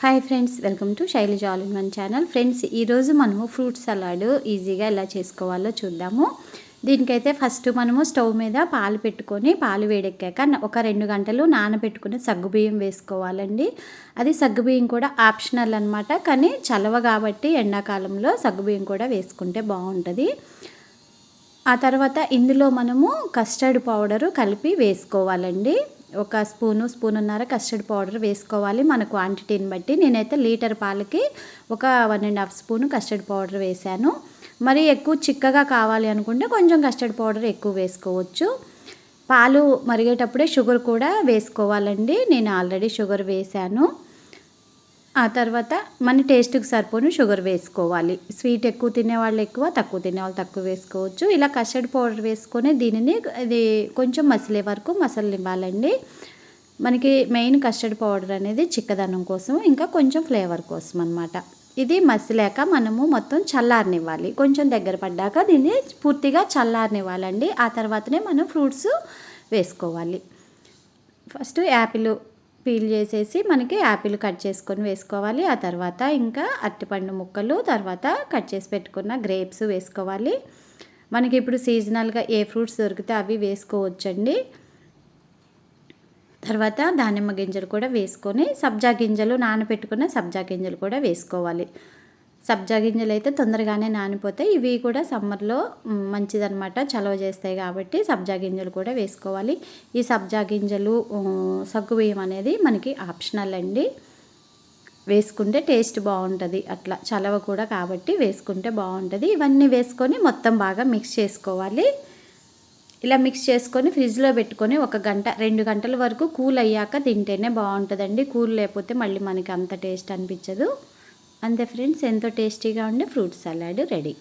Hi friends, welcome to Sailaja all in one channel. Friends, ఈరోజు మనము fruit salad ఈజీగా ఎలా చేసుకోవాలో చూద్దాము. దీనికైతే ఫస్ట్ మనము స్టవ్ మీద పాలు పెట్టుకొని పాలు వేడెక్కాక ఒక 2 గంటలు నానబెట్టుకుని సగ్గుబియ్యం వేసుకోవాలండి. అది సగ్గుబియ్యం కూడా ఆప్షనల్ అనమాట, కానీ చలవ కాబట్టి ఎండాకాలంలో సగ్గుబియ్యం కూడా వేసుకుంటే బాగుంటుంది. ఆ తర్వాత ఇందులో మనము కస్టర్డ్ పౌడరు కలిపి వేసుకోవాలండి. ఒక స్పూనున్నర కస్టర్డ్ పౌడర్ వేసుకోవాలి మన క్వాంటిటీని బట్టి. నేనైతే లీటర్ పాలకి ఒక 1.5 స్పూను కస్టర్డ్ పౌడర్ వేసాను. మరి ఎక్కువ చిక్కగా కావాలి అనుకుంటే కొంచెం కస్టర్డ్ పౌడర్ ఎక్కువ వేసుకోవచ్చు. పాలు మరిగేటప్పుడే షుగర్ కూడా వేసుకోవాలండి. నేను ఆల్రెడీ షుగర్ వేసాను. ఆ తర్వాత మన టేస్ట్కి సరిపోను షుగర్ వేసుకోవాలి. స్వీట్ ఎక్కువ తినేవాళ్ళు ఎక్కువ, తక్కువ తినేవాళ్ళు తక్కువ వేసుకోవచ్చు. ఇలా కస్టర్డ్ పౌడర్ వేసుకొని దీనిని ఇది కొంచెం మసిలే వరకు మసలనివ్వాలండి. మనకి మెయిన్ కస్టర్డ్ పౌడర్ అనేది చిక్కదనం కోసం, ఇంకా కొంచెం ఫ్లేవర్ కోసం అనమాట. ఇది మసిలాక మనము మొత్తం చల్లారనివ్వాలి. కొంచెం దగ్గర పడ్డాక దీన్ని పూర్తిగా చల్లారనివ్వాలండి. ఆ తర్వాతనే మనం ఫ్రూట్స్ వేసుకోవాలి. ఫస్ట్ యాపిల్ పీల్ చేసేసి మనకి యాపిల్ కట్ చేసుకొని వేసుకోవాలి. ఆ తర్వాత ఇంకా అరటిపండు ముక్కలు, తర్వాత కట్ చేసి పెట్టుకున్న గ్రేప్స్ వేసుకోవాలి. మనకి ఇప్పుడు సీజనల్గా ఏ ఫ్రూట్స్ దొరికితే అవి వేసుకోవచ్చండి. తర్వాత దానిమ్మ గింజలు కూడా వేసుకొని సబ్జా గింజలు నానబెట్టుకున్న సబ్జా గింజలు కూడా వేసుకోవాలి. సబ్జా గింజలు అయితే తొందరగానే నానిపోతాయి. ఇవి కూడా సమ్మర్లో మంచిదన్నమాట, చలవ చేస్తాయి కాబట్టి సబ్జా గింజలు కూడా వేసుకోవాలి. ఈ సబ్జా గింజలు సగ్గుబియ్యం అనేది మనకి ఆప్షనల్ అండి. వేసుకుంటే టేస్ట్ బాగుంటుంది, అట్లా చలవ కూడా కాబట్టి వేసుకుంటే బాగుంటుంది. ఇవన్నీ వేసుకొని మొత్తం బాగా మిక్స్ చేసుకోవాలి. ఇలా మిక్స్ చేసుకొని ఫ్రిడ్జ్లో పెట్టుకొని 1 గంట 2 గంటల వరకు కూల్ అయ్యాక తింటేనే బాగుంటుందండి. కూల్ లేకపోతే మళ్ళీ మనకి అంత టేస్ట్ అనిపించదు. అంతే ఫ్రెండ్స్, ఎంతో టేస్టీగా ఉండే ఫ్రూట్ సలాడ్ రెడీ.